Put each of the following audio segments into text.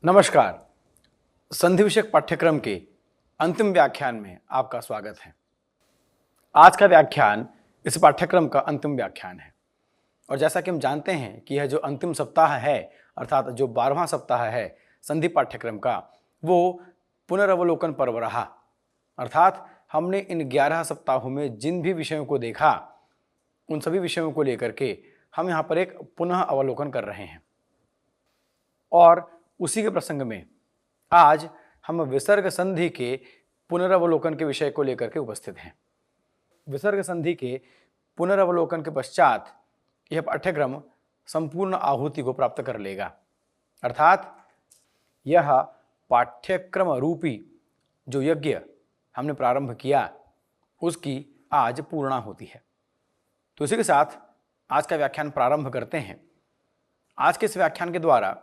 नमस्कार। संधि विषयक पाठ्यक्रम के अंतिम व्याख्यान में आपका स्वागत है। आज का व्याख्यान इस पाठ्यक्रम का अंतिम व्याख्यान है और जैसा कि हम जानते हैं कि यह जो अंतिम सप्ताह है अर्थात जो 12वां सप्ताह है संधि पाठ्यक्रम का, वो पुनर्वलोकन पर्व रहा। अर्थात हमने इन 11 सप्ताहों में जिन भी विषयों को देखा उन सभी विषयों को लेकर के हम यहाँ पर एक पुनः अवलोकन कर रहे हैं और उसी के प्रसंग में आज हम विसर्ग संधि के पुनरावलोकन के विषय को लेकर के उपस्थित हैं। विसर्ग संधि के पुनरावलोकन के पश्चात यह पाठ्यक्रम संपूर्ण आहुति को प्राप्त कर लेगा, अर्थात यह पाठ्यक्रम रूपी जो यज्ञ हमने प्रारंभ किया उसकी आज पूर्णाहुति है। तो इसी के साथ आज का व्याख्यान प्रारंभ करते हैं। आज के इस व्याख्यान के द्वारा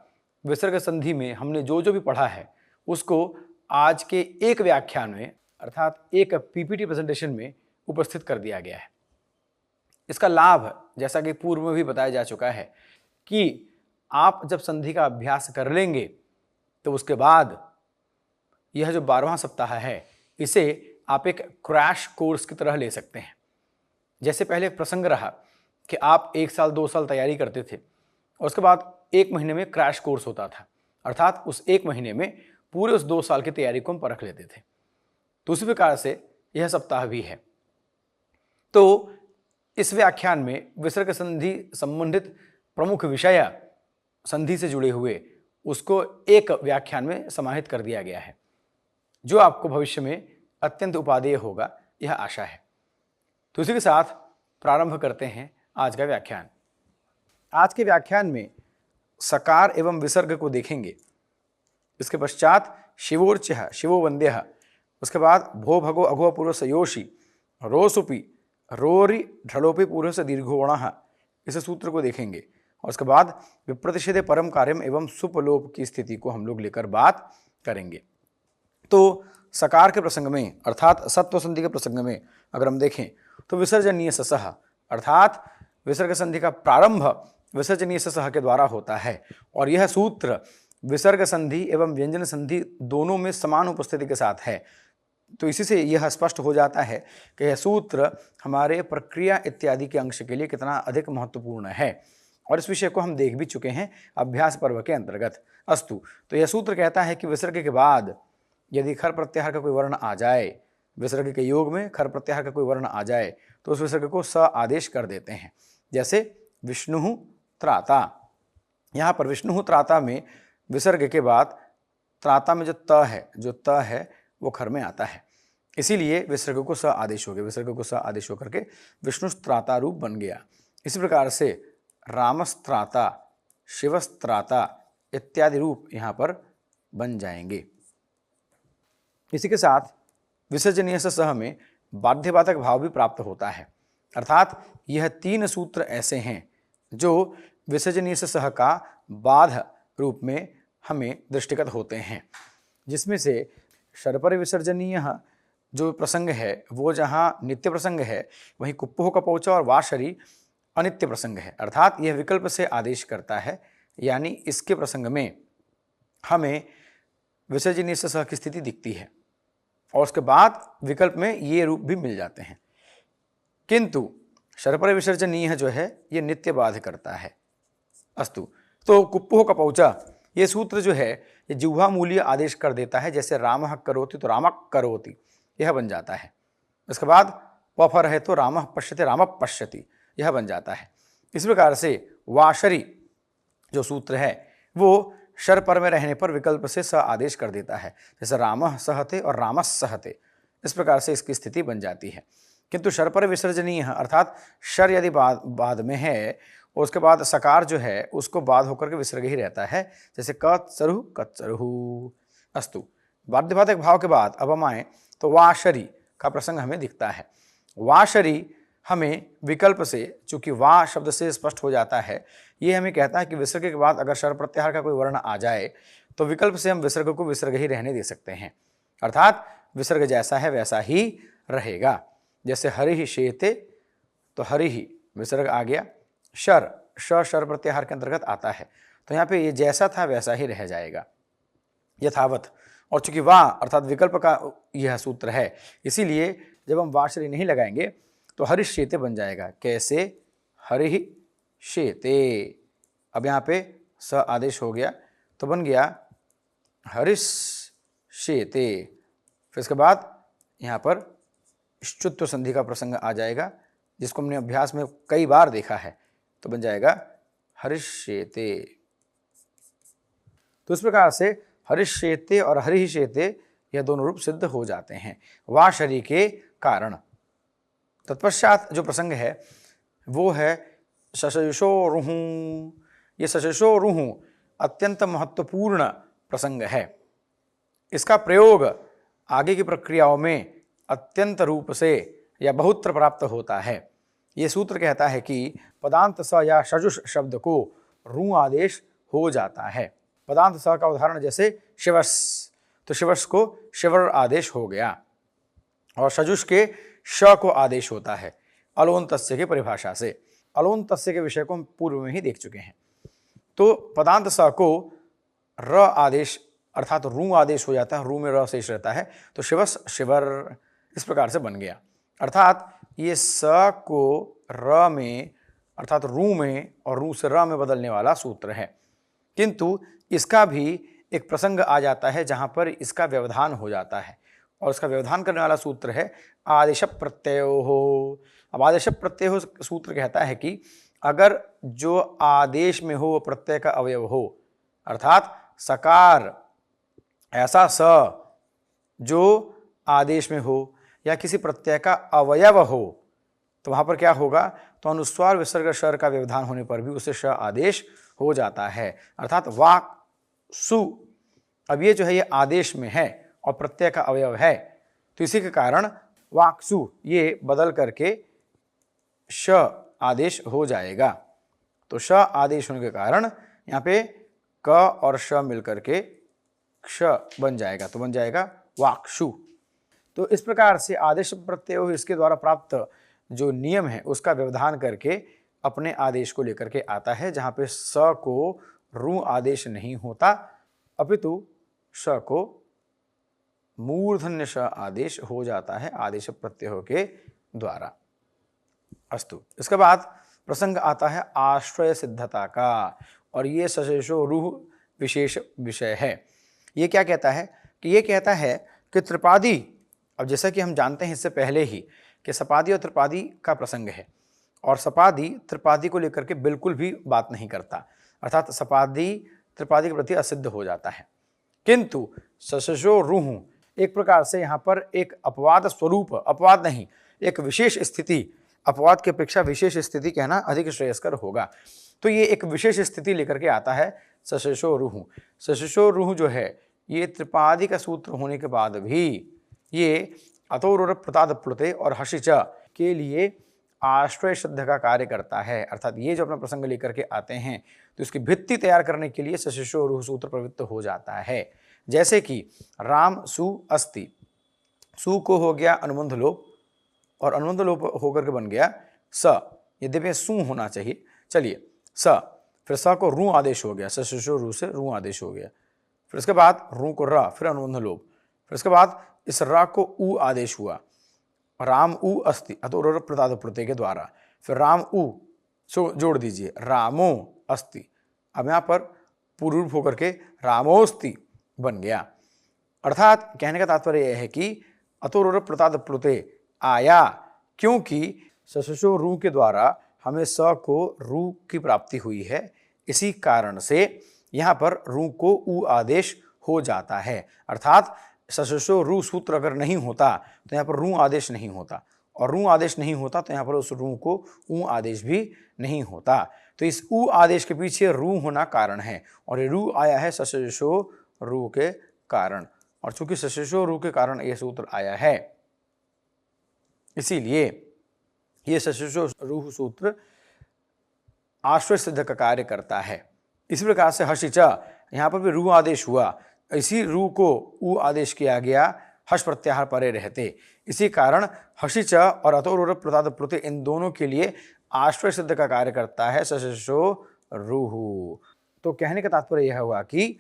विसर्ग संधि में हमने जो जो भी पढ़ा है उसको आज के एक व्याख्यान में अर्थात एक पीपीटी प्रेजेंटेशन में उपस्थित कर दिया गया है। इसका लाभ जैसा कि पूर्व में भी बताया जा चुका है कि आप जब संधि का अभ्यास कर लेंगे तो उसके बाद यह जो 12वां सप्ताह है इसे आप एक क्रैश कोर्स की तरह ले सकते हैं। जैसे पहले एक प्रसंग रहा कि आप 1 साल 2 साल तैयारी करते थे और उसके बाद 1 महीने में क्रैश कोर्स होता था, अर्थात उस 1 महीने में पूरे उस 2 साल की तैयारी को हम परख लेते थे। तो उसी प्रकार से यह सप्ताह भी है। तो इस व्याख्यान में विसर्ग संधि संबंधित प्रमुख विषय संधि से जुड़े हुए उसको एक व्याख्यान में समाहित कर दिया गया है, जो आपको भविष्य में अत्यंत उपादेय होगा, यह आशा है। तो इसी के साथ प्रारंभ करते हैं आज का व्याख्यान। आज के व्याख्यान में सकार एवं विसर्ग को देखेंगे। इसके पश्चात शिवोर्चः शिवो वन्द्यः, उसके बाद भो भगो अघो पूर्व सयोषी रोसुपी रोरि ढलोपी पूर्व से दीर्घोणः, इस सूत्र को देखेंगे और उसके बाद विप्रतिषेधे परम कार्यम एवं सुपलोप की स्थिति को हम लोग लेकर बात करेंगे। तो सकार के प्रसंग में अर्थात सत्व संधि के प्रसंग में अगर हम देखें तो विसर्जनीय ससः अर्थात विसर्ग संधि का प्रारंभ विसर्जनीय ससः के द्वारा होता है और यह सूत्र विसर्ग संधि एवं व्यंजन संधि दोनों में समान उपस्थिति के साथ है। तो इसी से यह स्पष्ट हो जाता है कि यह सूत्र हमारे प्रक्रिया इत्यादि के अंश के लिए कितना अधिक महत्वपूर्ण है और इस विषय को हम देख भी चुके हैं अभ्यास पर्व के अंतर्गत। अस्तु, तो यह सूत्र कहता है कि विसर्ग के बाद यदि खर प्रत्याहार का कोई वर्ण आ जाए, विसर्ग के योग में खर प्रत्याहार का कोई वर्ण आ जाए तो उस विसर्ग को स आदेश कर देते हैं। जैसे विष्णु त्राता, यहाँ पर विष्णु त्राता में विसर्ग के बाद त्राता में जो त है वो खर में आता है, इसीलिए विसर्ग को स आदेश हो गया। विसर्ग को स आदेश होकर के विष्णु त्राता रूप बन गया। इसी प्रकार से रामस्त्राता, शिवस्त्राता इत्यादि रूप यहाँ पर बन जाएंगे। इसी के साथ विसर्जनीय सह में बाध्यवाचक भाव भी प्राप्त होता है, अर्थात यह 3 सूत्र ऐसे हैं जो विसर्जनीय सह का बाध रूप में हमें दृष्टिगत होते हैं, जिसमें से शरपर विसर्जनीय जो प्रसंग है वो जहाँ नित्य प्रसंग है वहीं कुप्पोह का पौचा और वाशरी अनित्य प्रसंग है, अर्थात यह विकल्प से आदेश करता है, यानी इसके प्रसंग में हमें विसर्जनीय सह की स्थिति दिखती है और उसके बाद विकल्प में ये रूप भी मिल जाते हैं। किंतु शरपर विसर्जनीय जो है ये नित्य बाध करता है। अस्तु, तो कुप्पोह का पौचा ये सूत्र जो है ये जिह्वा मूल्य आदेश कर देता है, जैसे रामः करोति तो रामक करोति यह बन जाता है। इसके बाद पफर है तो रामः पश्यति रामः पश्यति यह बन जाता है। इस प्रकार से वाशरी जो सूत्र है वो शर पर में रहने पर विकल्प से स आदेश कर देता है, जैसे रामः सहते और रामः सहते, इस प्रकार से इसकी स्थिति बन जाती है। किंतु शर पर विसर्जनीय अर्थात शर यदि बाद में है और उसके बाद सकार जो है उसको बाद होकर के विसर्ग ही रहता है, जैसे कत्सरुः कत्सरुः। अस्तु, बाध्यवाचक भाव के बाद अब हम आए तो वाशरी का प्रसंग हमें दिखता है। वाशरी हमें विकल्प से, चूंकि वा शब्द से स्पष्ट हो जाता है, ये हमें कहता है कि विसर्ग के बाद अगर शर प्रत्याहार का कोई वर्ण आ जाए तो विकल्प से हम विसर्ग को विसर्ग ही रहने दे सकते हैं, अर्थात विसर्ग जैसा है वैसा ही रहेगा। जैसे हरि शेते तो हरि ही विसर्ग आ गया, शर प्रत्याहार के अंतर्गत आता है, तो यहाँ पे ये जैसा था वैसा ही रह जाएगा। यथावत। और चूंकि वाह अर्थात विकल्प का यह सूत्र है, इसीलिए जब हम वाश्री नहीं लगाएंगे तो हरिष्येते बन जाएगा। कैसे? हरिष्येते। अब यहाँ पे स आदेश हो गया तो बन गया हरिष्येते। फिर इसके बाद यहाँ पर श्चुत्व संधि का प्रसंग आ जाएगा, जिसको हमने अभ्यास में कई बार देखा है, तो बन जाएगा हरिष्येते। तो इस प्रकार से हरिष्येते और हरिष्येते यह दोनों रूप सिद्ध हो जाते हैं वाशरी के कारण। तत्पश्चात जो प्रसंग है वो है शशयशोरुहु। ये शशयशोरुहु अत्यंत महत्वपूर्ण प्रसंग है। इसका प्रयोग आगे की प्रक्रियाओं में अत्यंत रूप से या बहुत्र प्राप्त होता है। ये सूत्र कहता है कि पदांत स या शजुष शब्द को रू आदेश हो जाता है। पदांत स का उदाहरण जैसे शिवस, तो शिवस को शिवर आदेश हो गया, और शजुष के श को आदेश होता है अलोन तस्य की परिभाषा से। अलोन तस्य के विषय को हम पूर्व में ही देख चुके हैं। तो पदांत स को र आदेश अर्थात रू आदेश हो जाता है, रू में र शेष रहता है, तो शिवस शिवर इस प्रकार से बन गया। अर्थात ये स को र में अर्थात रू में और रू से र में बदलने वाला सूत्र है। किंतु इसका भी एक प्रसंग आ जाता है जहां पर इसका व्यवधान हो जाता है, और इसका व्यवधान करने वाला सूत्र है आदेश प्रत्ययो हो। अब आदेश प्रत्ययो सूत्र कहता है कि अगर जो आदेश में हो वो प्रत्यय का अवयव हो, अर्थात सकार ऐसा स जो आदेश में हो या किसी प्रत्यय का अवयव हो, तो वहां पर क्या होगा, तो अनुस्वार विसर्ग शर का व्यवधान होने पर भी उसे श आदेश हो जाता है, अर्थात वाक सु। अब ये जो है ये आदेश में है और प्रत्यय का अवयव है, तो इसी के कारण वाक्सु ये बदल करके श आदेश हो जाएगा। तो श आदेश होने के कारण यहाँ पे क और श मिलकर के क्ष बन जाएगा, तो बन जाएगा वाक्सु। तो इस प्रकार से आदेश प्रत्यय इसके द्वारा प्राप्त जो नियम है उसका व्यवधान करके अपने आदेश को लेकर के आता है, जहां पे स को रू आदेश नहीं होता, अपितु स को मूर्धन्य श आदेश हो जाता है आदेश प्रत्ययों के द्वारा। अस्तु, इसके बाद प्रसंग आता है आश्रय सिद्धता का, और ये सशेषो रूह विशेष विषय है। ये क्या कहता है कि ये कहता है कि त्रिपादी, अब जैसा कि हम जानते हैं इससे पहले ही कि सपादी और त्रिपादी का प्रसंग है, और सपादी त्रिपादी को लेकर के बिल्कुल भी बात नहीं करता, अर्थात सपादी त्रिपादी के प्रति असिद्ध हो जाता है। किंतु सशेषो रूह एक प्रकार से यहाँ पर एक अपवाद स्वरूप, अपवाद नहीं, एक विशेष स्थिति, अपवाद की अपेक्षा विशेष स्थिति कहना अधिक श्रेयस्कर होगा। तो ये एक विशेष स्थिति लेकर के आता है सशेषो रूह। सशेषो रूह जो है ये त्रिपादी का सूत्र होने के बाद भी ये अतोर प्रताद प्लुते और हशिच के लिए आश्रय शब्द का कार्य करता है, अर्थात ये जो अपना प्रसंग लेकर के आते हैं तो इसकी भित्ति तैयार करने के लिए सशेषो रूह सूत्र प्रवृत्त हो जाता है। जैसे कि राम सु अस्ति, सु को हो गया अनुबंध लोप, और अनुबंध लोप होकर के बन गया स, यद्यपि सु होना चाहिए, चलिए स, फिर स को रू आदेश हो गया, सशेषो रू से रू आदेश हो गया, फिर उसके बाद रू को र, फिर अनुबंध लोप, फिर उसके बाद इस र को उ आदेश हुआ, राम उ अस्ति अतो प्रताद प्रत्यय के द्वारा, फिर राम उ सो जोड़ दीजिए रामो अस्ति। अब यहाँ पर पूर्व रूप होकर के रामोस्ति बन गया। अर्थात कहने का तात्पर्य यह है कि अतो प्रताद प्लुते आया, क्योंकि सशो रू के द्वारा हमें स को रू की प्राप्ति हुई है, इसी कारण से यहाँ पर रू को उ आदेश हो जाता है। अर्थात सशो रू सूत्र अगर नहीं होता तो यहाँ पर रू आदेश नहीं होता, और रू आदेश नहीं होता तो यहाँ पर उस रू को ऊ आदेश भी नहीं होता। तो इस ऊ आदेश के पीछे रू होना कारण है, और ये रू आया है सशो रू के कारण, और चूंकि सशो रू के कारण यह सूत्र आया है, इसीलिए ये सशो रूह सूत्र आश्रय सिद्ध का कार्य करता है। इसी प्रकार से हशिचा, यहाँ पर भी रू आदेश हुआ, इसी रू को उ आदेश किया गया, हश प्रत्याहार परे रहते, इसी कारण हशिच और अतोर प्रताद प्लुते इन दोनों के लिए आश्रय सिद्ध का कार्य करता है सशो रूह। तो कहने का तात्पर्य यह हुआ कि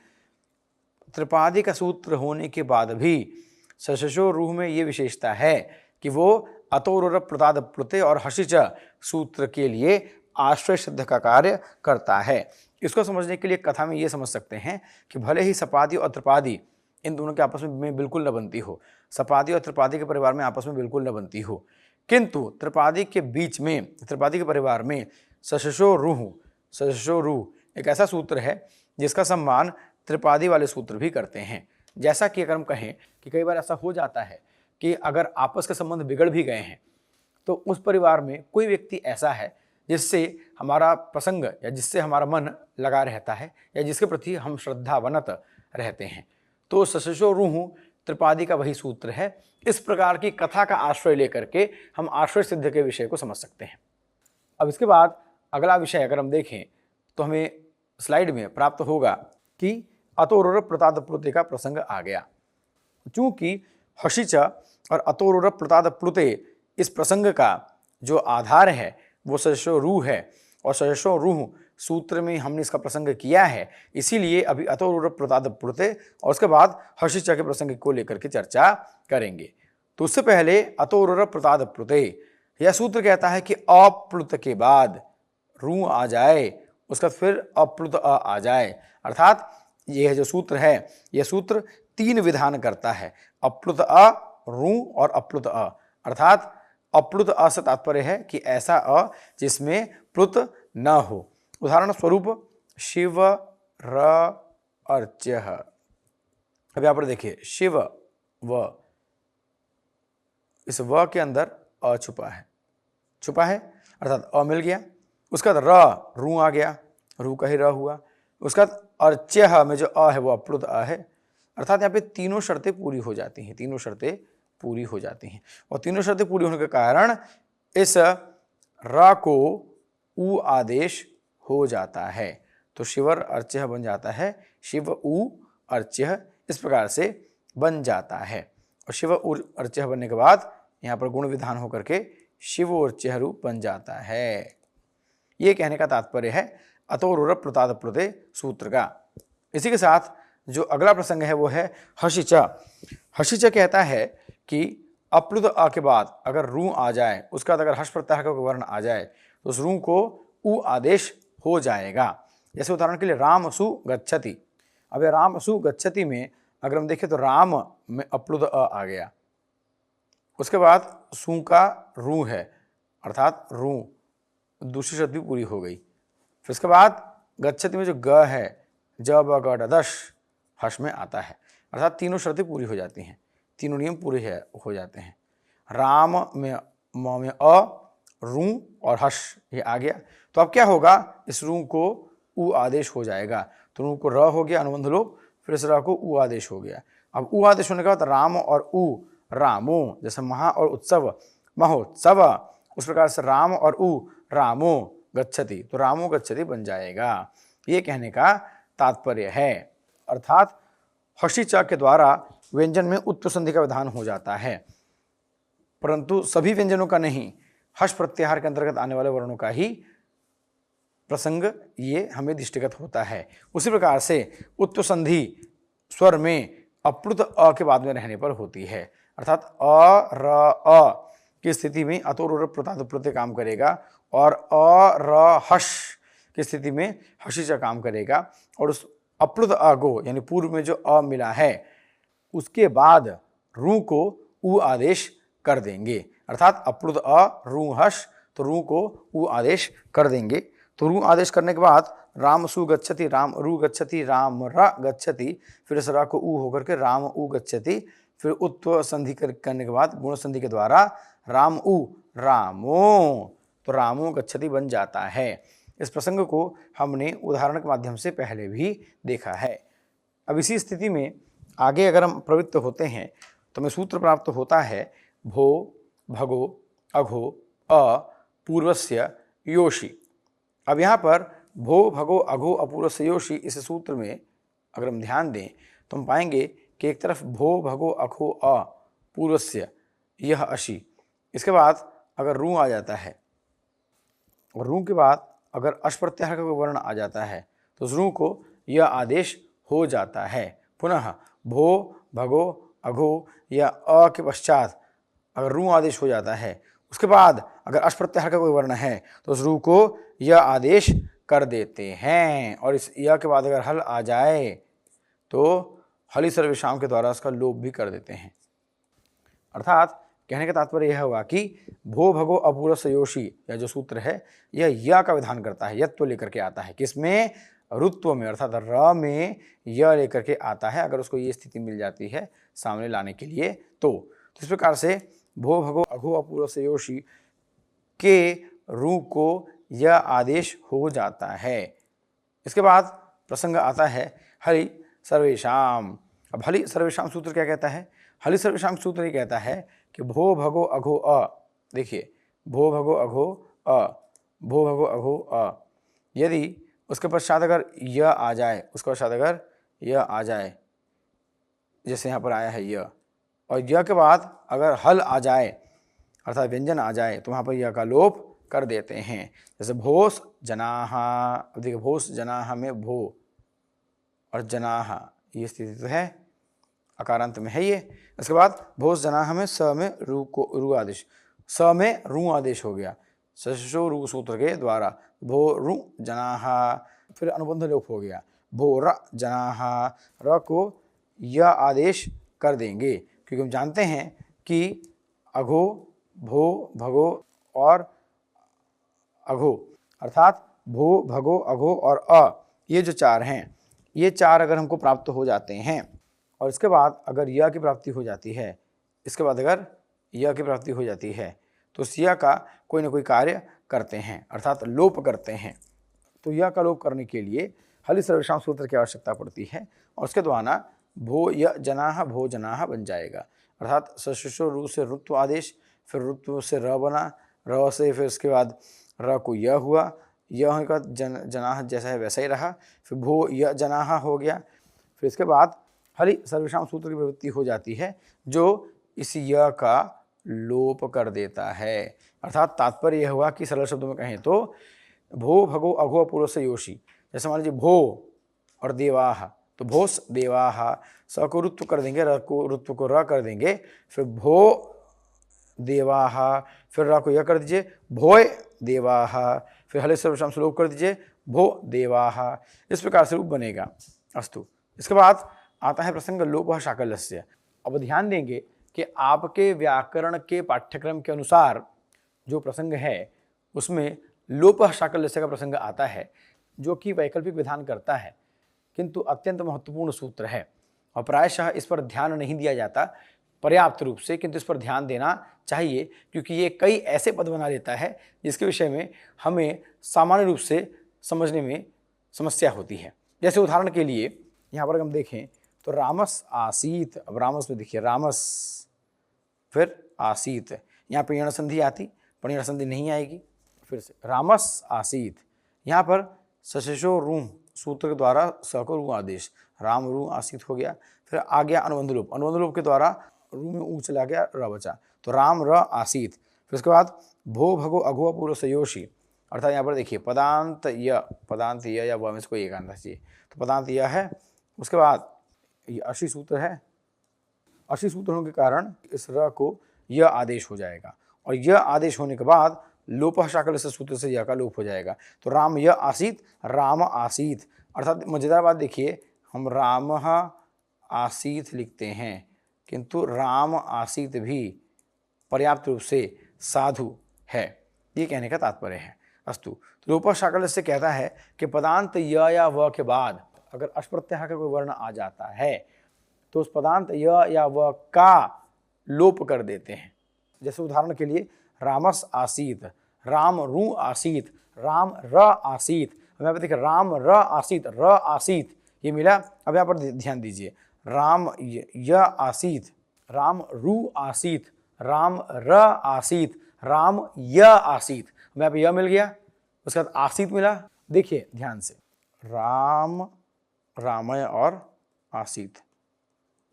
त्रिपादी का सूत्र होने के बाद भी सशशो रूह में ये विशेषता है कि वो अतोर प्रताद प्लुते और हशिच सूत्र के लिए आश्रय सिद्ध का कार्य करता है। इसको समझने के लिए कथा में ये समझ सकते हैं कि भले ही सपादी और त्रिपादी इन दोनों के आपस में बिल्कुल न बनती हो, सपादी और त्रिपादी के परिवार में आपस में बिल्कुल न बनती हो, किंतु त्रिपादी के बीच में, त्रिपादी के परिवार में सशशो रूह एक ऐसा सूत्र है जिसका सम्मान त्रिपादी वाले सूत्र भी करते हैं। जैसा कि अगर हम कहें कि कई बार ऐसा हो जाता है कि अगर आपस के संबंध बिगड़ भी गए हैं तो उस परिवार में कोई व्यक्ति ऐसा है जिससे हमारा प्रसंग या जिससे हमारा मन लगा रहता है या जिसके प्रति हम श्रद्धावनत रहते हैं, तो सशशो रूह त्रिपादी का वही सूत्र है। इस प्रकार की कथा का आश्रय लेकर के हम आश्रय सिद्ध के विषय को समझ सकते हैं। अब इसके बाद अगला विषय अगर हम देखें तो हमें स्लाइड में प्राप्त होगा कि अतोर प्रताद प्लुते का प्रसंग आ गया। चूंकि हशिच और अतोर प्रताद प्लुते इस प्रसंग का जो आधार है वो सशशो रूह है और सशशो रूह सूत्र में हमने इसका प्रसंग किया है, इसीलिए अभी अतोर प्रताद प्लुते और उसके बाद हशिच के प्रसंग को लेकर के चर्चा करेंगे। तो उससे पहले अतोर प्रताद प्लुते यह सूत्र कहता है कि अप्लुत के बाद रू आ जाए, उसका फिर अप्लुत आ जाए, अर्थात यह जो सूत्र है यह सूत्र 3 विधान करता है, अप्लुत अ, रू और अप्लुत अ। अर्थात अप्लुत अ से तात्पर्य है कि ऐसा अ जिसमें प्लुत न हो। उदाहरण स्वरूप शिव र अर्च्यः। अब यहां पर देखिए शिव व, इस व के अंदर अ छुपा है अर्थात अ मिल गया। उसका बाद रू आ गया, रू का ही र हुआ। उसका बाद अर्च्यः में जो अ है वो अप्लुत अ है, अर्थात यहाँ पे तीनों शर्तें पूरी हो जाती हैं, तीनों शर्तें पूरी हो जाती हैं। और तीनों शर्तें पूरी होने के कारण इस र को उ आदेश हो जाता है, तो शिवर अर्च्यः बन जाता है, शिव उ अर्च्यः इस प्रकार से बन जाता है। और शिव उ अर्च्यः बनने के बाद यहाँ पर गुण विधान होकर के शिव अर्च्यः रूप बन जाता है। ये कहने का तात्पर्य है अतोर प्रताद प्लुते सूत्र का। इसी के साथ जो अगला प्रसंग है वो है हशिच। हशिच कहता है कि अप्लुत अ के बाद अगर रू आ जाए, उसका अगर हर्ष प्रत्याहार का वर्ण आ जाए तो उस रू को उ आदेश हो जाएगा। जैसे उदाहरण के लिए राम सु गच्छति। अब राम सु गच्छति में अगर हम देखें तो राम में अप्लुत अ आ गया, उसके बाद सु का रू है अर्थात रू, दूसरी शर्त भी पूरी हो गई। फिर उसके बाद गच्छति में जो ग है ज ब ग ड दश हर्ष में आता है, अर्थात तीनों शर्तें पूरी हो जाती हैं, तीनों नियम पूरे हो जाते हैं। राम में म में अ, रू और हर्ष ये आ गया, तो अब क्या होगा, इस रू को उ आदेश हो जाएगा, तो रू को र हो गया अनुबंध लोप, फिर इस र को उ आदेश हो गया। अब उ आदेश होने के बाद राम और उ रामो, जैसे महा और उत्सव महोत्सव, उस प्रकार से राम और उ रामो गच्छति, तो रामो गच्छति बन जाएगा। ये कहने का तात्पर्य है। अर्थात हशिच के द्वारा व्यंजन में उत्तर संधि का विधान हो जाता है, परंतु सभी व्यंजनों का नहीं, हर्ष प्रत्याहार के अंतर्गत आने वाले वर्णों का ही प्रसंग ये हमें दृष्टिगत होता है। उसी प्रकार से उत्तर संधि स्वर में अप्लुत अ के बाद में रहने पर होती है, अर्थात अ र अ की स्थिति में अतोर प्रताद प्लुते काम करेगा और अ र हश की स्थिति में हशिच काम करेगा, और उस अप्लुत अ को यानी पूर्व में जो अ मिला है उसके बाद रू को उ आदेश कर देंगे, अर्थात अप्लुत अ रू हश, तो रू को उ आदेश कर देंगे। तो रू आदेश करने के बाद राम सु गच्छति, राम रू गच्छति, राम र गच्छति, फिर इस रा को उ होकर के राम उ गच्छति, फिर उत्व संधि करने के बाद गुण संधि के द्वारा राम उ रामो, तो रामो गच्छति बन जाता है। इस प्रसंग को हमने उदाहरण के माध्यम से पहले भी देखा है। अब इसी स्थिति में आगे अगर हम प्रवृत्त होते हैं तो हमें सूत्र प्राप्त होता है भो भगो अघो अ पूर्वस्य योषि। अब यहाँ पर भो भगो अघो अपूर्वस्य योषि इस सूत्र में अगर हम ध्यान दें तो हम पाएंगे कि एक तरफ भो भगो अघो अ पूर्वस्य यह अशि, इसके बाद अगर रू आ जाता है और रू के बाद अगर अश प्रत्याहार का कोई वर्ण आ जाता है तो उस रू को यह आदेश हो जाता है, पुनः भो, भगो, अघो या अ के पश्चात अगर रू आदेश हो जाता है, उसके बाद अगर अश प्रत्याहार का कोई वर्ण है तो उस रू को य आदेश कर देते हैं, और इस य के बाद अगर हल आ जाए तो हलि सर्वविषाम के द्वारा उसका लोप भी कर देते हैं। अर्थात कहने का तात्पर्य यह हुआ कि भो, भगो, अपूर्व सयोशी यह जो सूत्र है यह य का विधान करता है, यत्व लेकर के आता है। किसमें? ऋत्व में, अर्थात र में य लेकर के आता है अगर उसको ये स्थिति मिल जाती है सामने लाने के लिए। तो इस प्रकार से भो, भगो, अघो, अपूर्व सयोशी के रू को यह आदेश हो जाता है। इसके बाद प्रसंग आता है हरि सर्वेशाम। अब हलि सर्वेशाम सूत्र क्या कहता है? हलि सर्वेशाम सूत्र ये कहता है कि भो, भगो, अघो, अ, देखिए भो, भगो, अघो, अ, भो, भगो, अघो, अ, यदि उसके पश्चात अगर य आ जाए, उसके पश्चात अगर य आ जाए, जैसे यहाँ पर आया है य, और य के बाद अगर हल आ जाए अर्थात व्यंजन आ जाए तो वहाँ पर य का लोप कर देते हैं। जैसे भोस जनाह, अब देखिए भोस जनाह में भो और जनाह ये स्थिति तो है, अकारांत में है ये। इसके बाद भोस जनाह में स में रू को रू आदेश, स में रू आदेश हो गया सशो रू सूत्र के द्वारा, भो रू जनाह, फिर अनुबंध लोप हो गया भो र जनाह, र को यह आदेश कर देंगे क्योंकि हम जानते हैं कि अघो, भो, भगो और अघो अर्थात भो, भगो, अघो और अ, ये जो चार हैं, ये चार अगर हमको प्राप्त हो जाते हैं और इसके बाद अगर य की प्राप्ति हो जाती है, इसके बाद अगर य की प्राप्ति हो जाती है तो उस य का कोई ना कोई कार्य करते हैं अर्थात लोप करते हैं। तो य का लोप करने के लिए हलि सर्वविषाम सूत्र की आवश्यकता पड़ती है और उसके द्वारा भो य जनाह भो जनाह बन जाएगा। अर्थात सशो रू से ऋत्व आदेश, फिर ऋत्व से र बना, र से फिर उसके बाद र को य हुआ, यह का जनाह जैसा है वैसा ही रहा, फिर भो य जनाह हो गया, फिर इसके बाद हलि सर्वविषाम सूत्र की प्रवृत्ति हो जाती है जो इस य का लोप कर देता है। अर्थात तात्पर्य यह हुआ कि सरल शब्दों में कहें तो भो, भगो, अघो, अपूर्व सयोशी, जैसे मान लीजिए भो और देवाह, तो भोस देवाह, स को ऋत्व कर देंगे, र को ऋत्व को र कर देंगे, फिर भो देवाह, फिर र को यह कर दीजिए भोय देवाह, फिर हलि सर्वविषाम से लोप कर दीजिए भो देवाह, इस प्रकार से रूप बनेगा। अस्तु, इसके बाद आता है प्रसंग लोपः शाकल्यस्य। अब ध्यान देंगे कि आपके व्याकरण के पाठ्यक्रम के अनुसार जो प्रसंग है उसमें लोपः शाकल्यस्य का प्रसंग आता है जो कि वैकल्पिक विधान करता है किंतु अत्यंत महत्वपूर्ण सूत्र है और प्रायशः इस पर ध्यान नहीं दिया जाता पर्याप्त रूप से, किंतु इस पर ध्यान देना चाहिए क्योंकि ये कई ऐसे पद बना देता है जिसके विषय में हमें सामान्य रूप से समझने में समस्या होती है। जैसे उदाहरण के लिए यहाँ पर हम देखें तो रामस आसीत, अब रामस में देखिए रामस फिर आसीत, यहाँ पर यण संधि आती, पर यण संधि नहीं आएगी। फिर से रामस आसीत, यहाँ पर सशो रू सूत्र के द्वारा स को रू आदेश, राम रू आसीत हो गया, फिर आ गया अनुबंध लोप, अनुबंध लोप के द्वारा रू में ऊ चला गया, र बचा, तो राम र आसीत। फिर उसके बाद भो, भगो, अघो, अपूर्व सयोशी, अर्थात यहाँ पर देखिए पदांत य या व में से कोई एक आना चाहिए, तो पदांत य है। उसके बाद ये अशी सूत्र है, अशी सूत्र होने के कारण इस र को यह आदेश हो जाएगा और यह आदेश होने के बाद लोपः शाकल्यस्य सूत्र से यह का लोप हो जाएगा। तो राम यह आसीत, राम आसीत, अर्थात मजेदार बात देखिए, हम राम आसीत लिखते हैं किंतु राम आसीत भी पर्याप्त रूप से साधु है, ये कहने का तात्पर्य है। अस्तु, तो लोपः शाकल्यस्य कहता है कि पदांत य या व के बाद अगर अश प्रत्याहार का कोई वर्ण आ जाता है तो उस पदांत य या व का लोप कर देते हैं। जैसे उदाहरण के लिए रामस आसीत, राम रू आसीत, राम र आसीत, अब यहाँ पर देखिए राम र आसीत, र आसीत ये मिला। अब यहाँ पर ध्यान दीजिए राम य आसीत, राम रू आसीत, राम र आसीत, राम य आसीत, अब यहाँ पर य मिल गया, उसके बाद आसीत मिला। देखिए ध्यान से राम, रामय और आसीत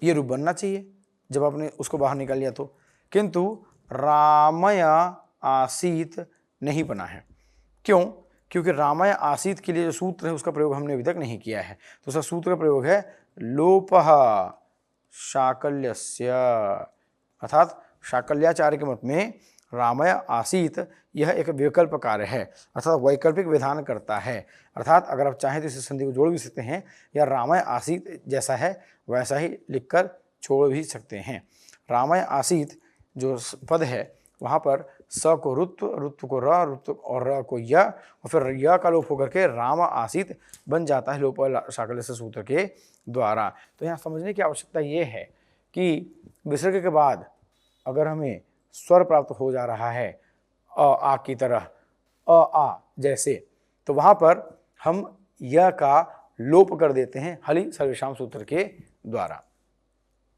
ये रूप बनना चाहिए जब आपने उसको बाहर निकाल लिया तो, किंतु रामय आसीत नहीं बना है। क्यों? क्योंकि रामाय आसीत के लिए जो सूत्र है उसका प्रयोग हमने अभी तक नहीं किया है, तो उसका सूत्र का प्रयोग है लोपः शाकल्यस्य, अर्थात शाकल्याचार्य के मत में रामाय आसीत यह एक विकल्प कार्य है, अर्थात वैकल्पिक विधान करता है। अर्थात अगर आप चाहें तो इस संधि को जोड़ भी सकते हैं, या रामाय आसीत जैसा है वैसा ही लिखकर छोड़ भी सकते हैं। रामाय आसीत जो पद है वहाँ पर स को रुत्व, रुत्व को र, रुत्व और र को य, और फिर य का लोप होकर के राम आसीत बन जाता है लोप शाकल्य से सूत्र के द्वारा। तो यहाँ समझने की आवश्यकता ये है कि विसर्ग के बाद अगर हमें स्वर प्राप्त हो जा रहा है अ आ की तरह, अ आ जैसे, तो वहाँ पर हम य का लोप कर देते हैं हलि सर्वेषाम सूत्र के द्वारा।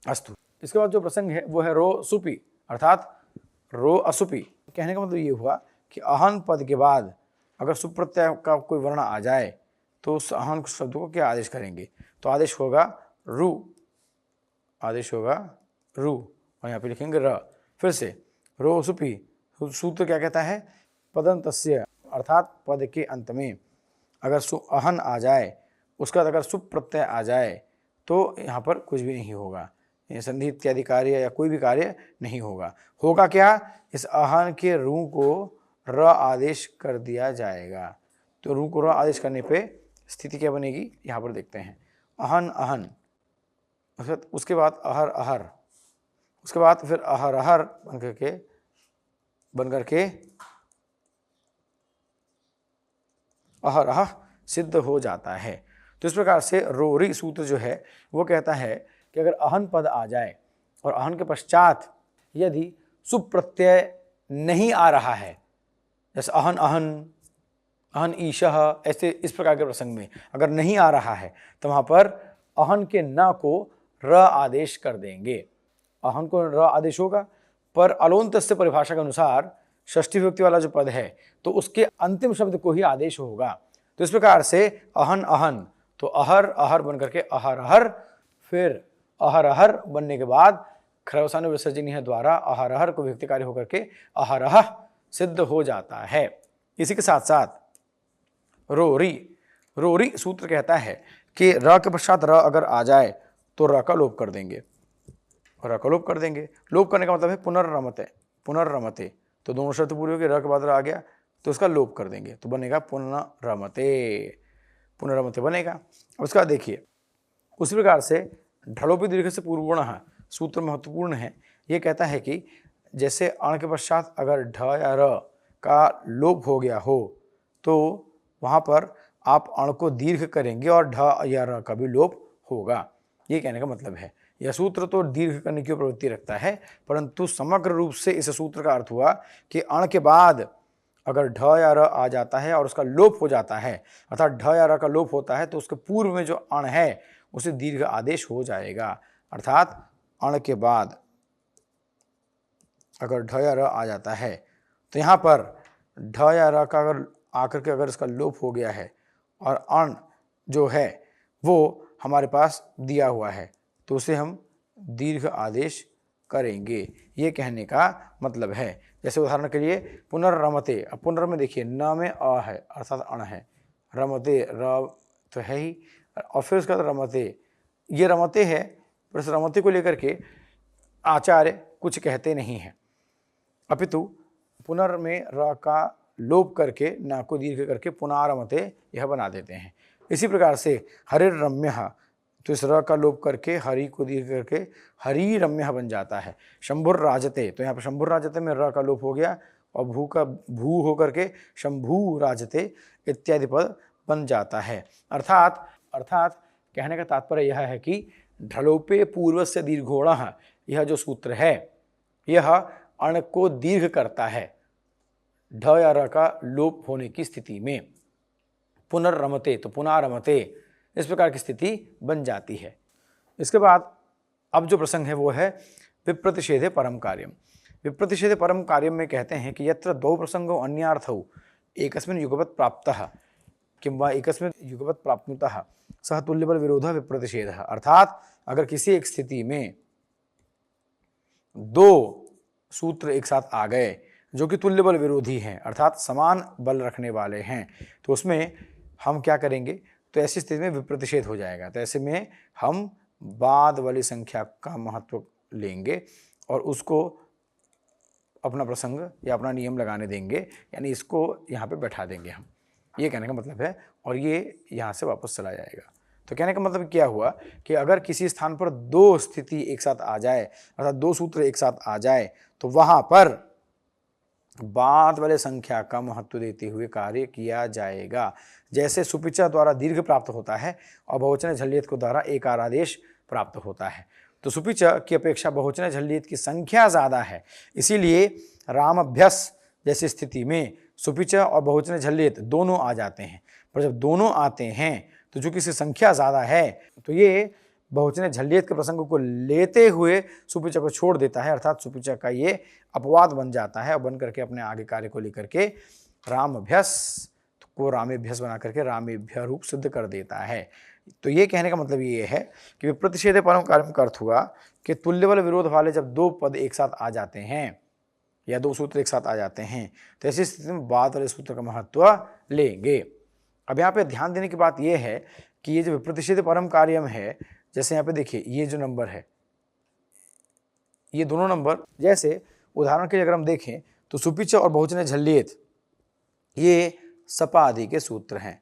अस्तु, इसके बाद जो प्रसंग है वो है रो सुपी, अर्थात रो असुपी। कहने का मतलब ये हुआ कि अहन पद के बाद अगर सुप्रत्यय का कोई वर्ण आ जाए तो उस अहन शब्द को क्या आदेश करेंगे, तो आदेश होगा रु, आदेश होगा रु, और यहाँ पे लिखेंगे र। फिर से रो सुपी, सूत्र क्या कहता है, पदंतस्य, अर्थात पद के अंत में अगर अहन आ जाए, उसका अगर सुप्रत्यय आ जाए तो यहाँ पर कुछ भी नहीं होगा, संधि इत्यादि कार्य या कोई भी कार्य नहीं होगा। होगा क्या, इस अहन के रू को र आदेश कर दिया जाएगा। तो रू को र आदेश करने पे स्थिति क्या बनेगी, यहाँ पर देखते हैं। अहन अहन, उसके बाद अहर अहर, उसके बाद फिर अहर अहर बन करके अहर अह सिद्ध हो जाता है। तो इस प्रकार से रोरी सूत्र जो है वो कहता है कि अगर अहन पद आ जाए और अहन के पश्चात यदि सुप्रत्यय नहीं आ रहा है, जैसे अहन अहन, अहन ईशः, ऐसे इस प्रकार के प्रसंग में अगर नहीं आ रहा है तो वहाँ पर अहन के न को र आदेश कर देंगे। अहन को र आदेश होगा, पर अलोन्त से परिभाषा के अनुसार षष्ठी विभक्ति वाला जो पद है तो उसके अंतिम शब्द को ही आदेश होगा। तो इस प्रकार से अहन अहन, तो अहर अहर बन करके अहर अहर, फिर अहर अहर बनने के बाद खरवसानु विसर्जनीय द्वारा अहर अहर को विभक्ति कार्य होकर के अहर अह सिद्ध हो जाता है। इसी के साथ साथ रोरी, रोरी सूत्र कहता है कि र के पश्चात र अगर आ जाए तो र का लोप कर देंगे, र का लोप कर देंगे। लोप करने का मतलब है पुनर्रमते, पुनर्रमते, तो दोनों शर्त पूरी होगी, र के बाद र आ गया तो उसका लोप कर देंगे, तो बनेगा पुनर्रमते, पुनर्रमते बनेगा। उसके बाद देखिए, उसी प्रकार से ढलोपी दीर्घ से पूर्वगुण सूत्र महत्वपूर्ण है। ये कहता है कि जैसे अण के पश्चात अगर ढ या र का लोप हो गया हो तो वहाँ पर आप अण को दीर्घ करेंगे और ढ या र का भी लोप होगा, ये कहने का मतलब है। यह सूत्र तो दीर्घ करने की प्रवृत्ति रखता है, परंतु समग्र रूप से इस सूत्र का अर्थ हुआ कि अण के बाद अगर ढ या र आ जाता है और उसका लोप हो जाता है, अर्थात ढ या र का लोप होता है तो उसके पूर्व में जो अण है उसे दीर्घ आदेश हो जाएगा। अर्थात अण के बाद अगर ढ या र आ जाता है तो यहाँ पर ढ या र का अगर आकर के अगर इसका लोप हो गया है और अण जो है वो हमारे पास दिया हुआ है तो उसे हम दीर्घ आदेश करेंगे, ये कहने का मतलब है। जैसे उदाहरण के लिए पुनर्रमते, अब पुनर् में देखिए न में अ है अर्थात अण है, रमते र तो है ही, और फिर उसका रमते, ये रमते है, पर इस रमते को लेकर के आचार्य कुछ कहते नहीं हैं, अपितु पुनर् में र का लोप करके न को दीर्घ करके पुनारमते यह बना देते हैं। इसी प्रकार से हरिर रम्य, तो इस र का लोप करके हरि को दीर्घ करके हरि रम्य बन जाता है। शंभुर राजते, तो यहाँ पर शंभुर राजते में र का लोप हो गया और भू का भू हो करके शंभू राजते इत्यादि पद बन जाता है। अर्थात कहने का तात्पर्य यह है कि ढलोपे पूर्व से दीर्घोण, यह जो सूत्र है यह अण को दीर्घ करता है ढ या र का लोप होने की स्थिति में। पुनर्रमते, तो पुनारमते, इस प्रकार की स्थिति बन जाती है। इसके बाद अब जो प्रसंग है वो है विप्रतिषेधे परम कार्यम। विप्रतिषेधे परम कार्यम में कहते हैं कि यत्र दो प्रसंगो अन्यार्थौ एकस्मिन् युगपत् प्राप्तः किंवा एकस्मिन् युगपत् प्राप्नुतः सह तुल्यबल विरोधः विप्रतिषेधः। अर्थात अगर किसी एक स्थिति में दो सूत्र एक साथ आ गए, जो कि तुल्य बल विरोधी हैं, अर्थात समान बल रखने वाले हैं, तो उसमें हम क्या करेंगे, तो ऐसी स्थिति में विप्रतिषेध हो जाएगा। तो ऐसे में हम बाद वाली संख्या का महत्व लेंगे और उसको अपना प्रसंग या अपना नियम लगाने देंगे, यानी इसको यहाँ पे बैठा देंगे हम, ये कहने का मतलब है, और ये यहाँ से वापस चला जाएगा। तो कहने का मतलब क्या हुआ कि अगर किसी स्थान पर दो स्थिति एक साथ आ जाए, अर्थात दो सूत्र एक साथ आ जाए, तो वहां पर बाद वाले संख्या का महत्व देते हुए कार्य किया जाएगा। जैसे सुपिचा द्वारा दीर्घ प्राप्त होता है और बहुवचन झल्लियत को द्वारा एकार आदेश प्राप्त होता है। तो सुपिचा की अपेक्षा बहुवचन झल्लियत की संख्या ज्यादा है, इसीलिए रामभ्यस जैसी स्थिति में सुपिचा और बहुवचन झल्लियत दोनों आ जाते हैं। पर जब दोनों आते हैं तो जो किसी संख्या ज्यादा है तो ये बहुवचन झल्लियत के प्रसंग को लेते हुए सुपिचा को छोड़ देता है, अर्थात सुपिचा का ये अपवाद बन जाता है और बन करके अपने आगे कार्य को लेकर के रामभ्यस को रामेभ्यस बना करके रामेभ्य रूप सिद्ध कर देता है। तो ये कहने का मतलब ये है कि विप्रतिषेधे परम कार्यम का अर्थ हुआ कि तुल्य बल विरोध वाले जब दो पद एक साथ आ जाते हैं या दो सूत्र एक साथ आ जाते हैं, तो ऐसी स्थिति में बाद वाले सूत्र का महत्व लेंगे। अब यहाँ पे ध्यान देने की बात यह है कि ये जो विप्रतिषेधे परम कार्यम है, जैसे यहाँ पे देखिए ये जो नंबर है, ये दोनों नंबर, जैसे उदाहरण के लिए अगर हम देखें तो सुपिचा और बहुवचन झल्लियत ये सपादि के सूत्र हैं,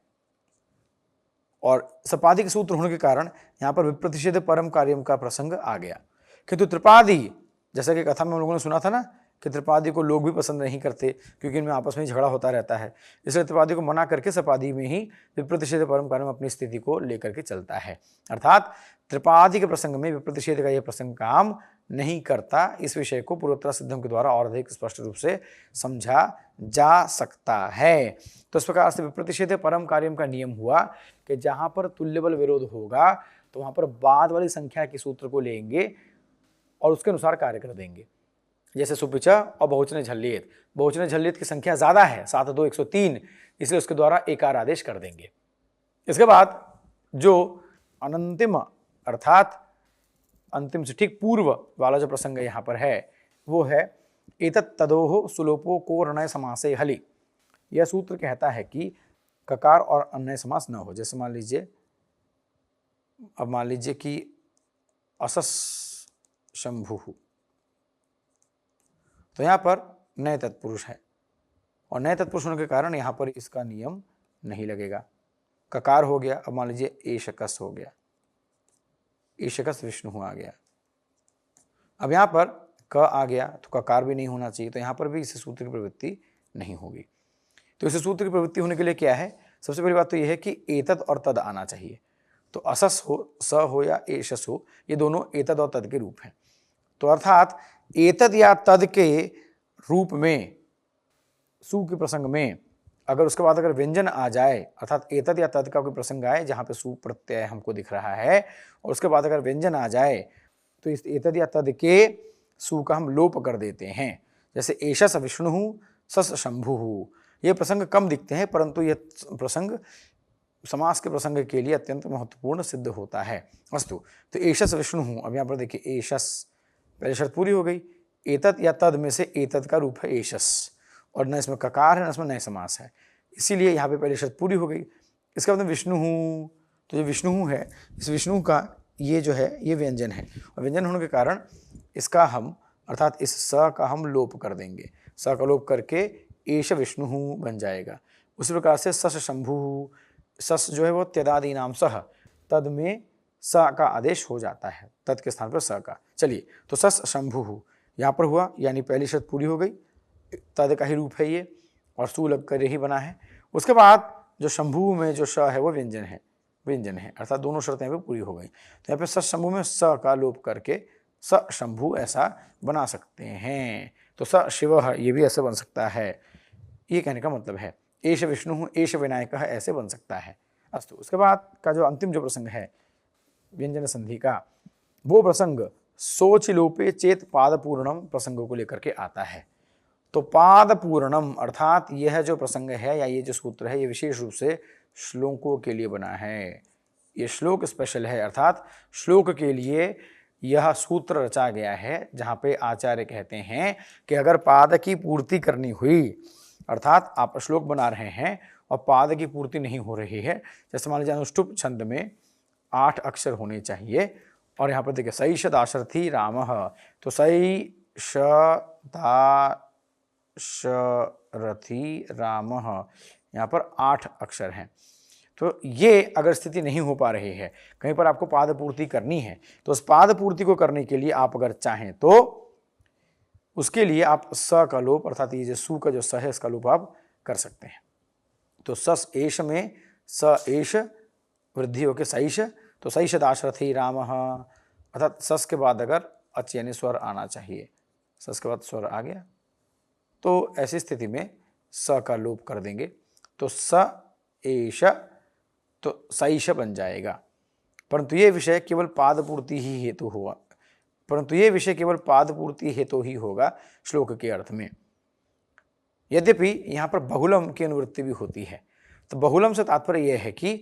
और सपादि के सूत्र होने के कारण यहाँ पर विप्रतिषेधे परम कार्यम का प्रसंग आ गया। किंतु त्रिपादी, जैसा कि कथा में हम लोगों ने सुना था ना कि त्रिपादी को लोग भी पसंद नहीं करते क्योंकि इनमें आपस में झगड़ा होता रहता है, इसलिए त्रिपादी को मना करके सपादी में ही विप्रतिषेधे परम कार्यम अपनी स्थिति को लेकर के चलता है। अर्थात त्रिपादी के प्रसंग में विप्रतिषेध का यह प्रसंग काम नहीं करता। इस विषय को पूर्वोत्तर सिद्धम के द्वारा और अधिक स्पष्ट रूप से समझा जा सकता है। तो इस प्रकार से विप्रतिषेधे परम कार्यम का नियम हुआ कि जहां पर तुल्य बल विरोध होगा तो वहां पर बाद वाली संख्या के सूत्र को लेंगे और उसके अनुसार कार्य कर देंगे। जैसे सुपिचा और बहुवचन झल्लियत, बहुवचन झल्लियत की संख्या ज्यादा है, 7 2 103, इसलिए उसके द्वारा एकार आदेश कर देंगे। इसके बाद जो अनंतिम अर्थात अंतिम से ठीक पूर्व वाला जो प्रसंग यहाँ पर है वो है एतत् तदोह सुलोपो को रणय समासे हलि। यह सूत्र कहता है कि ककार और अन्य समास न हो। जैसे मान लीजिए कि असस शंभु, तो यहाँ पर नए तत्पुरुष है और नए तत्पुरुष होने के कारण यहाँ पर इसका नियम नहीं लगेगा। ककार हो गया, अब मान लीजिए एशकस हो गया, एशकस विष्णु आ गया। अब यहाँ पर क आ गया तो ककार भी नहीं होना चाहिए, तो यहाँ पर भी इस सूत्र की प्रवृत्ति नहीं होगी। तो इस सूत्र की प्रवृत्ति होने के लिए क्या है, सबसे पहली बात तो यह है कि एतद और तद आना चाहिए। तो असस हो, स हो या एशस हो, ये दोनों एतद और तद के रूप हैं। तो अर्थात एतद या तद के रूप में सु के प्रसंग में अगर उसके बाद अगर व्यंजन आ जाए, अर्थात एतद या तद का कोई प्रसंग आए जहाँ पे सु प्रत्यय हमको दिख रहा है और उसके बाद अगर व्यंजन आ जाए तो इस एतद या तद के सु का हम लोप कर देते हैं। जैसे एशस विष्णु सस शंभु, ये प्रसंग कम दिखते हैं परंतु यह प्रसंग समास के प्रसंग के लिए अत्यंत महत्वपूर्ण सिद्ध होता है। अस्तु, तो एशस विष्णु, अब यहाँ पर देखिए एशस, पहले शर्त पूरी हो गई। एतद या तद में से एतद का रूप है एशस और न इसमें ककार है न इसमें नए समास है, इसीलिए यहाँ पे पहले शर्त पूरी हो गई। इसका मतलब विष्णु, तो जो विष्णु है इस विष्णु का ये जो है ये व्यंजन है और व्यंजन होने के कारण इसका हम अर्थात इस स का हम लोप कर देंगे। स का लोप करके एश विष्णु बन जाएगा। उसी प्रकार से सस शंभु, सस जो है वो त्यदादि नाम सह, तद में स का आदेश हो जाता है, तद के स्थान पर स का। चलिए, तो सस शंभु यहाँ पर हुआ, यानी पहली शर्त पूरी हो गई, तद का ही रूप है ये और सु लग कर ही बना है। उसके बाद जो शंभु में जो श है वो व्यंजन है, अर्थात दोनों शर्तें यहाँ पे पूरी हो गई। तो यहाँ पे सस शंभु में स का लोप करके स शंभु ऐसा बना सकते हैं। तो स शिव ये भी ऐसे बन सकता है, ये कहने का मतलब है। एश विष्णु एश विनायक ऐसे बन सकता है। अस्तु, उसके बाद का जो अंतिम जो प्रसंग है व्यंजन संधि का, वो प्रसंग सोच लोपे चेत पादपूर्णम प्रसंगों को लेकर के आता है। तो पादपूर्णम अर्थात यह जो प्रसंग है या ये जो सूत्र है ये विशेष रूप से श्लोकों के लिए बना है। ये श्लोक स्पेशल है, अर्थात श्लोक के लिए यह सूत्र रचा गया है जहाँ पे आचार्य कहते हैं कि अगर पाद की पूर्ति करनी हुई, अर्थात आप श्लोक बना रहे हैं और पाद की पूर्ति नहीं हो रही है, जैसे मान लीजिए अनुष्टुप छंद में 8 अक्षर होने चाहिए और यहाँ पर देखिए सई दाशरथी रामः, तो सई दाशरथी रामः यहाँ पर 8 अक्षर हैं। तो ये अगर स्थिति नहीं हो पा रही है, कहीं पर आपको पाद पूर्ति करनी है, तो उस पाद पूर्ति को करने के लिए आप अगर चाहें तो उसके लिए आप स का लोप, अर्थात ये जो सु का जो स है इसका लोप आप कर सकते हैं। तो सस एष में स एष वृद्धि होकर सईश, तो सईश दाशरथी रामः, अर्थात सस के बाद अगर अच यानी स्वर आना चाहिए, सस के बाद स्वर आ गया तो ऐसी स्थिति में स का लोप कर देंगे, तो स एष, तो सईश बन जाएगा। परंतु ये विषय केवल पाद पूर्ति ही हेतु हुआ, परंतु ये विषय केवल पाद पूर्ति हेतु ही होगा श्लोक के अर्थ में। यद्यपि यहाँ पर बहुलम की अनुवृत्ति भी होती है, तो बहुलम से तात्पर्य यह है कि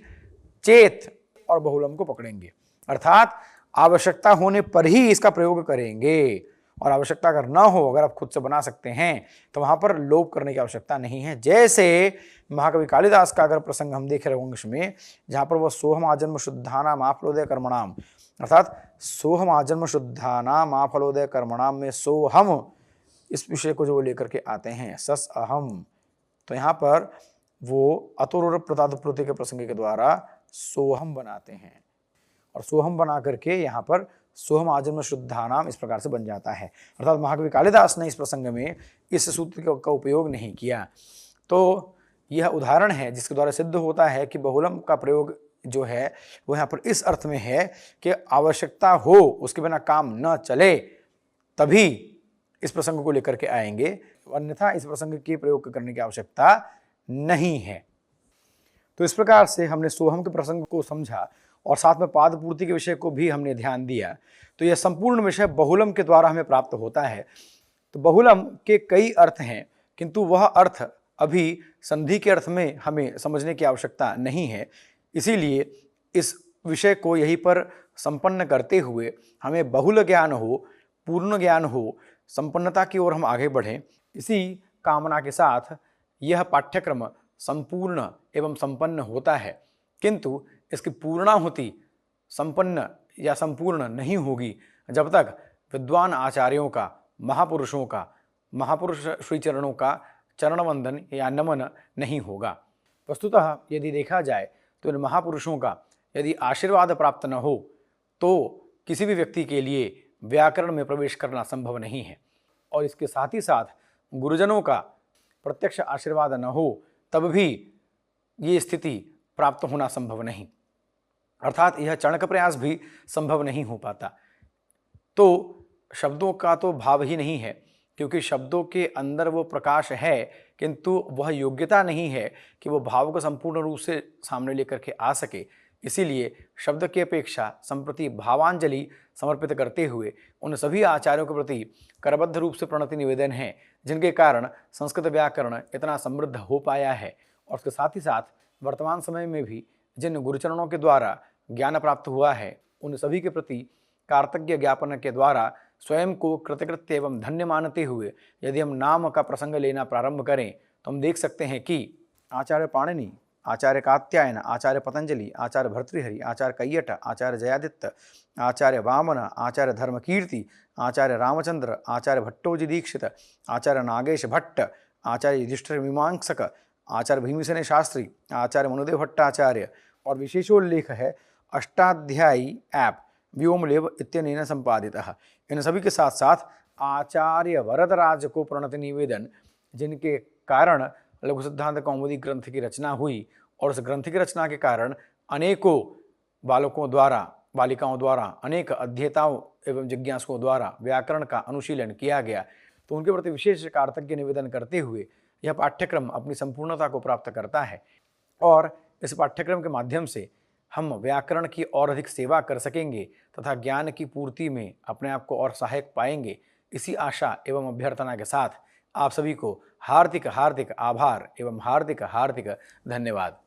चेत और बहुलम को पकड़ेंगे, अर्थात आवश्यकता होने पर ही इसका प्रयोग करेंगे, और आवश्यकता अगर ना हो, अगर आप खुद से बना सकते हैं तो वहां पर लोप करने की आवश्यकता नहीं है। जैसे महाकवि कालिदास का अगर प्रसंग हम देख रघुवंश में, जहां पर वह सोहम आजन्म शुद्धानाम आफलोदय कर्मणाम, अर्थात सोहम आजन्म शुद्धानाम आफलोदय कर्मणाम में सोहम इस विषय को जो लेकर के आते हैं, सस अहम, तो यहाँ पर वो अतुर प्रतादप्रोति के प्रसंग के द्वारा सोहम बनाते हैं, और सोहम बना करके यहाँ पर सोहम आजन्म शुद्धानाम इस प्रकार से बन जाता है। अर्थात महाकवि कालिदास ने इस प्रसंग में इस सूत्र का उपयोग नहीं किया। तो यह उदाहरण है जिसके द्वारा सिद्ध होता है कि बहुलम का प्रयोग जो है वो यहाँ पर इस अर्थ में है कि आवश्यकता हो, उसके बिना काम न चले, तभी इस प्रसंग को लेकर के आएंगे, अन्यथा इस प्रसंग के प्रयोग करने की आवश्यकता नहीं है। तो इस प्रकार से हमने सोहम के प्रसंग को समझा और साथ में पाद पूर्ति के विषय को भी हमने ध्यान दिया। तो यह संपूर्ण विषय बहुलम के द्वारा हमें प्राप्त होता है। तो बहुलम के कई अर्थ हैं, किंतु वह अर्थ अभी संधि के अर्थ में हमें समझने की आवश्यकता नहीं है। इसीलिए इस विषय को यहीं पर संपन्न करते हुए हमें बहुल ज्ञान हो, पूर्ण ज्ञान हो, संपन्नता की ओर हम आगे बढ़ें, इसी कामना के साथ यह पाठ्यक्रम संपूर्ण एवं संपन्न होता है। किंतु इसकी पूर्णाहुति संपन्न या संपूर्ण नहीं होगी जब तक विद्वान आचार्यों का, महापुरुषों का, महापुरुष श्री चरणों का चरण वंदन या नमन नहीं होगा। वस्तुतः यदि देखा जाए तो इन महापुरुषों का यदि आशीर्वाद प्राप्त न हो तो किसी भी व्यक्ति के लिए व्याकरण में प्रवेश करना संभव नहीं है, और इसके साथ ही साथ गुरुजनों का प्रत्यक्ष आशीर्वाद न हो तब भी ये स्थिति प्राप्त होना संभव नहीं, अर्थात यह चणक प्रयास भी संभव नहीं हो पाता। तो शब्दों का तो भाव ही नहीं है, क्योंकि शब्दों के अंदर वो प्रकाश है, किंतु वह योग्यता नहीं है कि वो भाव को संपूर्ण रूप से सामने लेकर के आ सके। इसीलिए शब्द की अपेक्षा संप्रति भावांजलि समर्पित करते हुए उन सभी आचार्यों के प्रति करबद्ध रूप से प्रणति निवेदन है, जिनके कारण संस्कृत व्याकरण इतना समृद्ध हो पाया है। और उसके साथ ही साथ वर्तमान समय में भी जिन गुरुचरणों के द्वारा ज्ञान प्राप्त हुआ है, उन सभी के प्रति कार्तज्ञ ज्ञापन के द्वारा स्वयं को कृतकृत्य एवं धन्य मानते हुए यदि हम नाम का प्रसंग लेना प्रारंभ करें तो हम देख सकते हैं कि आचार्य पाणिनि, आचार्य कात्यायन, आचार्य पतंजलि, आचार्य भर्तृहरि, आचार्य कैयट, आचार्य जयादित्य, आचार्य वामन, आचार्य धर्मकीर्ति, आचार्य रामचंद्र, आचार्य भट्टोजी दीक्षित, आचार्य नागेश भट्ट, आचार्य युधिष्ठिर मीमांसक, आचार्य भीमसेन शास्त्री, आचार्य मनुदेव भट्टाचार्य, और विशेषोल्लेख है अष्टाध्यायी ऐप व्योमलेव इत्यनेन संपादितः। इन सभी के साथ साथ आचार्य वरदराज को प्रणति निवेदन, जिनके कारण लघु सिद्धांत कौमुदी ग्रंथ की रचना हुई, और उस ग्रंथ की रचना के कारण अनेकों बालकों द्वारा, बालिकाओं द्वारा, अनेक अध्येताओं एवं जिज्ञासुओं द्वारा व्याकरण का अनुशीलन किया गया। तो उनके प्रति विशेष कार्तज्ञ निवेदन करते हुए यह पाठ्यक्रम अपनी संपूर्णता को प्राप्त करता है, और इस पाठ्यक्रम के माध्यम से हम व्याकरण की और अधिक सेवा कर सकेंगे तथा ज्ञान की पूर्ति में अपने आप को और सहायक पाएंगे। इसी आशा एवं अभ्यर्थना के साथ आप सभी को हार्दिक हार्दिक आभार एवं हार्दिक हार्दिक धन्यवाद।